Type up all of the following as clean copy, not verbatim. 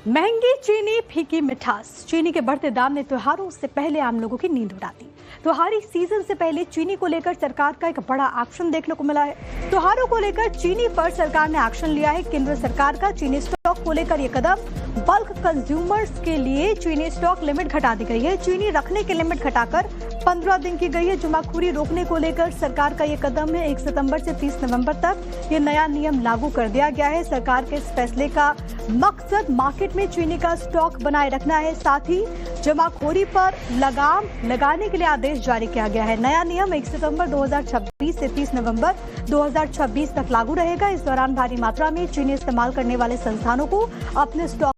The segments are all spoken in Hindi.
महंगी चीनी, फीकी मिठास। चीनी के बढ़ते दाम ने त्योहारों से पहले आम लोगों की नींद उड़ा दी। त्योहारी सीजन से पहले चीनी को लेकर सरकार का एक बड़ा एक्शन देखने को मिला है। त्योहारों को लेकर चीनी पर सरकार ने एक्शन लिया है। केंद्र सरकार का चीनी स्टॉक को लेकर ये कदम, बल्क कंज्यूमर्स के लिए चीनी स्टॉक लिमिट घटा दी गई है। चीनी रखने की लिमिट घटाकर 15 दिन की गई है। जमाखोरी रोकने को लेकर सरकार का ये कदम है। 1 सितंबर से 30 नवंबर तक ये नया नियम लागू कर दिया गया है। सरकार के इस फैसले का मकसद मार्केट में चीनी का स्टॉक बनाए रखना है, साथ ही जमाखोरी पर लगाम लगाने के लिए आदेश जारी किया गया है। नया नियम 1 सितंबर 2026 से 30 नवंबर 2026 तक लागू रहेगा। इस दौरान भारी मात्रा में चीनी इस्तेमाल करने वाले संस्थानों को अपने स्टॉक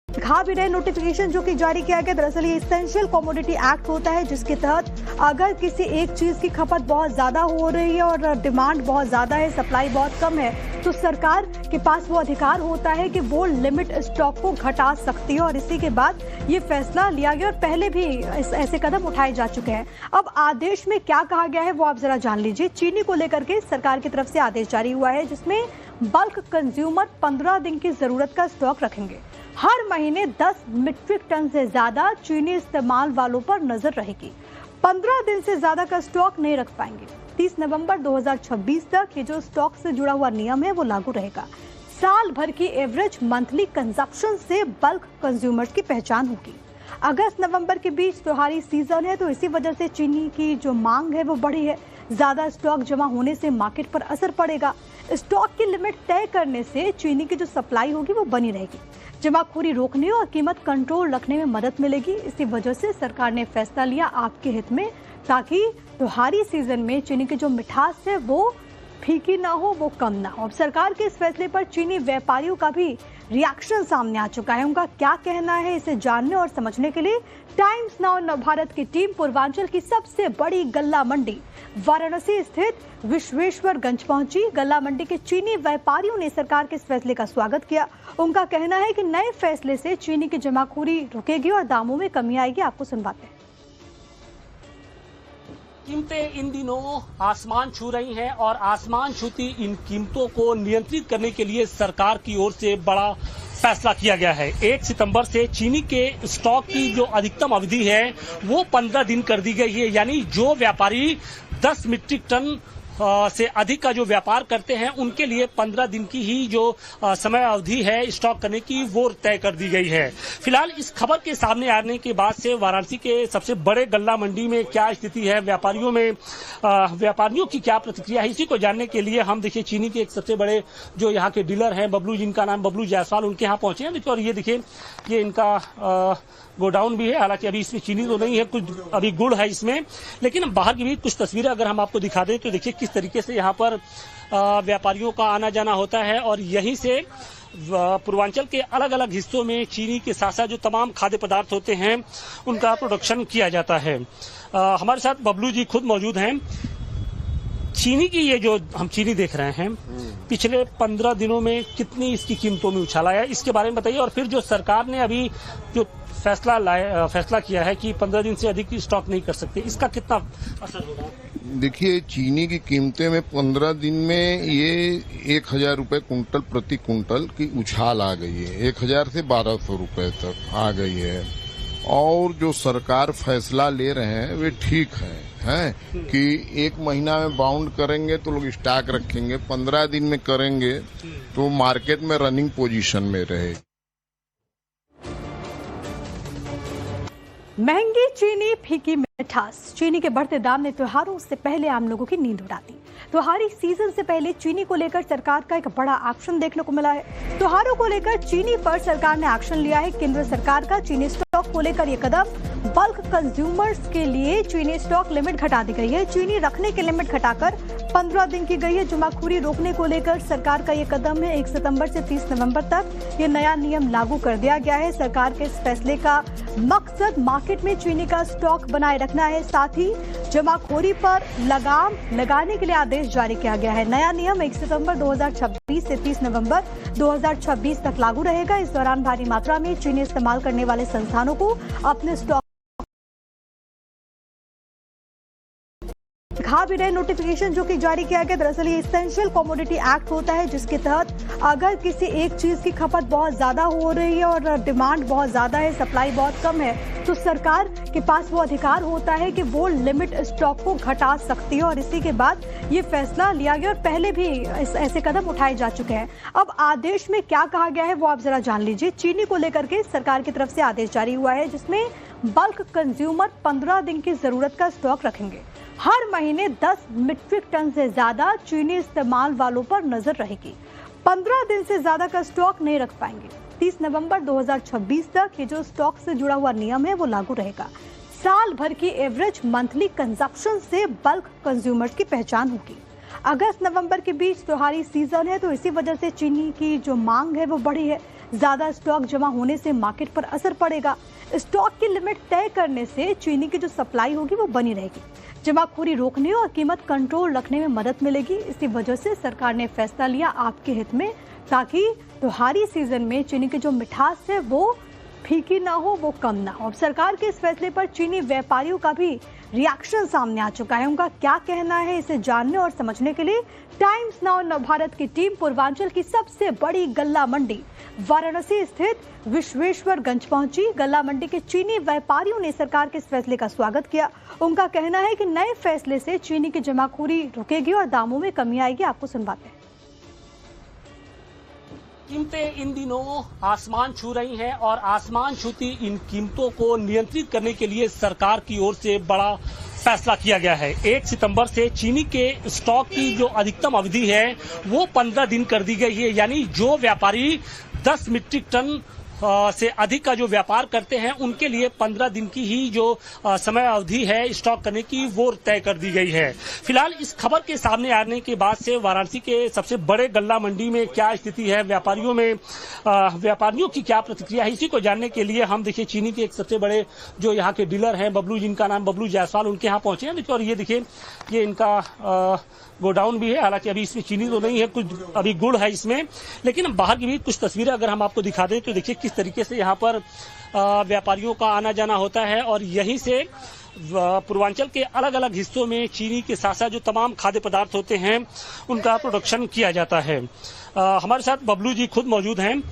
दिखा भी रहे। नोटिफिकेशन जो कि जारी किया गया, दरअसल ये एसेंशियल कमोडिटी एक्ट होता है, जिसके तहत अगर किसी एक चीज की खपत बहुत ज्यादा हो रही है और डिमांड बहुत ज्यादा है, सप्लाई बहुत कम है, तो सरकार के पास वो अधिकार होता है कि वो लिमिट स्टॉक को घटा सकती है। और इसी के बाद ये फैसला लिया गया और पहले भी ऐसे कदम उठाए जा चुके हैं। अब आदेश में क्या कहा गया है वो आप जरा जान लीजिए। चीनी को लेकर के सरकार की तरफ से आदेश जारी हुआ है, जिसमें बल्क कंज्यूमर 15 दिन की जरूरत का स्टॉक रखेंगे। हर महीने 10 मीट्रिक टन से ज्यादा चीनी इस्तेमाल वालों पर नजर रहेगी। 15 दिन से ज्यादा का स्टॉक नहीं रख पाएंगे। 30 नवंबर 2026 तक ये जो स्टॉक से जुड़ा हुआ नियम है वो लागू रहेगा। साल भर की एवरेज मंथली कंजप्शन से बल्क कंज्यूमर्स की पहचान होगी। अगस्त नवंबर के बीच त्योहारी सीजन है, तो इसी वजह से चीनी की जो मांग है वो बढ़ी है। ज्यादा स्टॉक जमा होने से मार्केट पर असर पड़ेगा। स्टॉक की लिमिट तय करने से चीनी की जो सप्लाई होगी वो बनी रहेगी। जमाखोरी रोकने और कीमत कंट्रोल रखने में मदद मिलेगी। इसी वजह से सरकार ने फैसला लिया आपके हित में, ताकि त्योहारी सीजन में चीनी की जो मिठास है वो फीकी ना हो, वो कम ना हो। अब सरकार के इस फैसले पर चीनी व्यापारियों का भी रिएक्शन सामने आ चुका है। उनका क्या कहना है, इसे जानने और समझने के लिए टाइम्स नाउ नवभारत की टीम पूर्वांचल की सबसे बड़ी गल्ला मंडी वाराणसी स्थित विश्वेश्वरगंज पहुंची। गल्ला मंडी के चीनी व्यापारियों ने सरकार के इस फैसले का स्वागत किया। उनका कहना है कि नए फैसले से चीनी की जमाखोरी रुकेगी और दामों में कमी आएगी। आपको सुनवाते हैं। कीमतें इन दिनों आसमान छू रही हैं और आसमान छूती इन कीमतों को नियंत्रित करने के लिए सरकार की ओर से बड़ा फैसला किया गया है। 1 सितंबर से चीनी के स्टॉक की जो अधिकतम अवधि है वो 15 दिन कर दी गई है। यानी जो व्यापारी 10 मीट्रिक टन से अधिक का जो व्यापार करते हैं उनके लिए 15 दिन की ही जो समय अवधि है स्टॉक करने की वो तय कर दी गई है। फिलहाल इस खबर के सामने आने के बाद से वाराणसी के सबसे बड़े गल्ला मंडी में क्या स्थिति है, व्यापारियों की क्या प्रतिक्रिया है, इसी को जानने के लिए हम देखिए चीनी के एक सबसे बड़े जो यहाँ के डीलर हैं बबलू, जिनका नाम बबलू जायसवाल, उनके यहाँ पहुंचे हैं। और ये देखिए ये इनका गोडाउन भी है। हालांकि अभी इसमें चीनी तो नहीं है, कुछ अभी गुड़ है इसमें, लेकिन बाहर की भी कुछ तस्वीरें अगर हम आपको दिखा दें तो देखिए किस तरीके से यहाँ पर व्यापारियों का आना जाना होता है। और यहीं से पूर्वांचल के अलग अलग हिस्सों में चीनी के साथ साथ जो तमाम खाद्य पदार्थ होते हैं उनका प्रोडक्शन किया जाता है। हमारे साथ बबलू जी खुद मौजूद हैं। चीनी की ये जो हम चीनी देख रहे हैं, पिछले 15 दिनों में कितनी इसकी कीमतों में उछाल आया, इसके बारे में बताइए। और फिर जो सरकार ने अभी जो फैसला किया है कि 15 दिन से अधिक की स्टॉक नहीं कर सकते, इसका कितना असर होगा? देखिए, चीनी की कीमतें में 15 दिन में ये 1000 रुपए कुंटल प्रति कुंटल की उछाल आ गई है। 1000 से 1200 रुपए तक आ गई है। और जो सरकार फैसला ले रहे हैं वे ठीक है कि 1 महीना में बाउंड करेंगे तो लोग स्टॉक रखेंगे, 15 दिन में करेंगे तो मार्केट में रनिंग पोजीशन में रहेगी। महंगी चीनी, फीकी मिठास। चीनी के बढ़ते दाम ने त्योहारों से पहले आम लोगों की नींद उड़ा दी। त्योहारी सीजन से पहले चीनी को लेकर सरकार का एक बड़ा एक्शन देखने को मिला है। त्योहारों को लेकर चीनी पर सरकार ने एक्शन लिया है। केंद्र सरकार का चीनी स्टॉक को लेकर ये कदम, बल्क कंज्यूमर्स के लिए चीनी स्टॉक लिमिट घटा दी गई है। चीनी रखने की लिमिट घटाकर 15 दिन की गई है। जमाखोरी रोकने को लेकर सरकार का ये कदम है। 1 सितंबर से 30 नवंबर तक ये नया नियम लागू कर दिया गया है। सरकार के इस फैसले का मकसद मार्केट में चीनी का स्टॉक बनाए रखना है, साथ ही जमाखोरी पर लगाम लगाने के लिए आदेश जारी किया गया है। नया नियम 1 सितंबर 2026 से 30 नवंबर 2026 तक लागू रहेगा। इस दौरान भारी मात्रा में चीनी इस्तेमाल करने वाले संस्थानों को अपने स्टॉक दिखा बता भी रहे नोटिफिकेशन जो कि जारी किया गया, दरअसल ये इसेंशियल कमोडिटी एक्ट होता है जिसके तहत अगर किसी एक चीज की खपत बहुत ज्यादा हो रही है और डिमांड बहुत ज्यादा है, सप्लाई बहुत कम है, तो सरकार के पास वो अधिकार होता है कि वो लिमिट स्टॉक को घटा सकती है। और इसी के बाद ये फैसला लिया गया और पहले भी ऐसे कदम उठाए जा चुके हैं। अब आदेश में क्या कहा गया है वो आप जरा जान लीजिए। चीनी को लेकर के सरकार की तरफ से आदेश जारी हुआ है जिसमें बल्क कंज्यूमर 15 दिन की जरूरत का स्टॉक रखेंगे। हर महीने 10 मीट्रिक टन से ज्यादा चीनी इस्तेमाल वालों पर नजर रहेगी। 15 दिन से ज्यादा का स्टॉक नहीं रख पाएंगे। 30 नवंबर 2026 तक ये जो स्टॉक से जुड़ा हुआ नियम है वो लागू रहेगा। साल भर की एवरेज मंथली कंजप्शन से बल्क कंज्यूमर्स की पहचान होगी। अगस्त नवंबर के बीच त्योहारी सीजन है, तो इसी वजह से चीनी की जो मांग है वो बढ़ी है। ज्यादा स्टॉक जमा होने से मार्केट पर असर पड़ेगा। स्टॉक की लिमिट तय करने से चीनी की जो सप्लाई होगी वो बनी रहेगी। जमाखोरी रोकने और कीमत कंट्रोल रखने में मदद मिलेगी। इसी वजह से सरकार ने फैसला लिया आपके हित में, ताकि त्योहारी सीजन में चीनी की जो मिठास है वो फीकी ना हो, वो कम ना हो। अब सरकार के इस फैसले पर चीनी व्यापारियों का भी रिएक्शन सामने आ चुका है। उनका क्या कहना है, इसे जानने और समझने के लिए टाइम्स नाउ नवभारत की टीम पूर्वांचल की सबसे बड़ी गल्ला मंडी वाराणसी स्थित विश्वेश्वरगंज पहुंची। गल्ला मंडी के चीनी व्यापारियों ने सरकार के इस फैसले का स्वागत किया। उनका कहना है कि नए फैसले से चीनी की जमाखोरी रुकेगी और दामों में कमी आएगी। आपको सुनवाते हैं। कीमतें इन दिनों आसमान छू रही हैं और आसमान छूती इन कीमतों को नियंत्रित करने के लिए सरकार की ओर से बड़ा फैसला किया गया है। 1 सितंबर से चीनी के स्टॉक की जो अधिकतम अवधि है वो 15 दिन कर दी गई है। यानी जो व्यापारी 10 मीट्रिक टन से अधिक का जो व्यापार करते हैं उनके लिए 15 दिन की ही जो समय अवधि है स्टॉक करने की वो तय कर दी गई है। फिलहाल इस खबर के सामने आने के बाद से वाराणसी के सबसे बड़े गल्ला मंडी में क्या स्थिति है, व्यापारियों की क्या प्रतिक्रिया है, इसी को जानने के लिए हम देखिए चीनी के एक सबसे बड़े जो यहाँ के डीलर हैं बबलू, जिनका नाम बबलू जायसवाल, उनके यहाँ पहुंचे हैं। और ये देखिए ये इनका गोडाउन भी है। हालांकि अभी इसमें चीनी तो नहीं है, कुछ अभी गुड़ है इसमें, लेकिन बाहर की भी कुछ तस्वीरें अगर हम आपको दिखा दें तो देखिए किस तरीके से यहाँ पर व्यापारियों का आना जाना होता है। और यहीं से पूर्वांचल के अलग अलग हिस्सों में चीनी के साथ साथ जो तमाम खाद्य पदार्थ होते हैं उनका प्रोडक्शन किया जाता है। हमारे साथ बबलू जी खुद मौजूद हैं।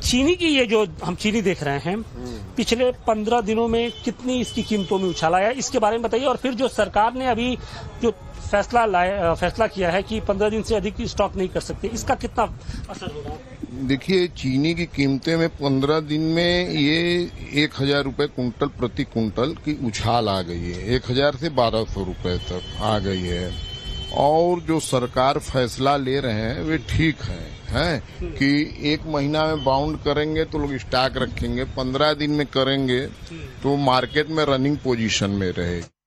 चीनी की ये जो हम चीनी देख रहे हैं पिछले 15 दिनों में कितनी इसकी कीमतों में उछाल आया, इसके बारे में बताइए। और फिर जो सरकार ने अभी जो फैसला किया है कि 15 दिन से अधिक की स्टॉक नहीं कर सकते, इसका कितना असर होगा? देखिए, चीनी की कीमतें में 15 दिन में ये 1000 रुपए कुंटल प्रति कुंटल की उछाल आ गई है। 1000 से 1200 रुपए तक आ गई है। और जो सरकार फैसला ले रहे हैं वे ठीक है कि 1 महीना में बाउंड करेंगे तो लोग स्टॉक रखेंगे, 15 दिन में करेंगे तो मार्केट में रनिंग पोजीशन में रहेगी।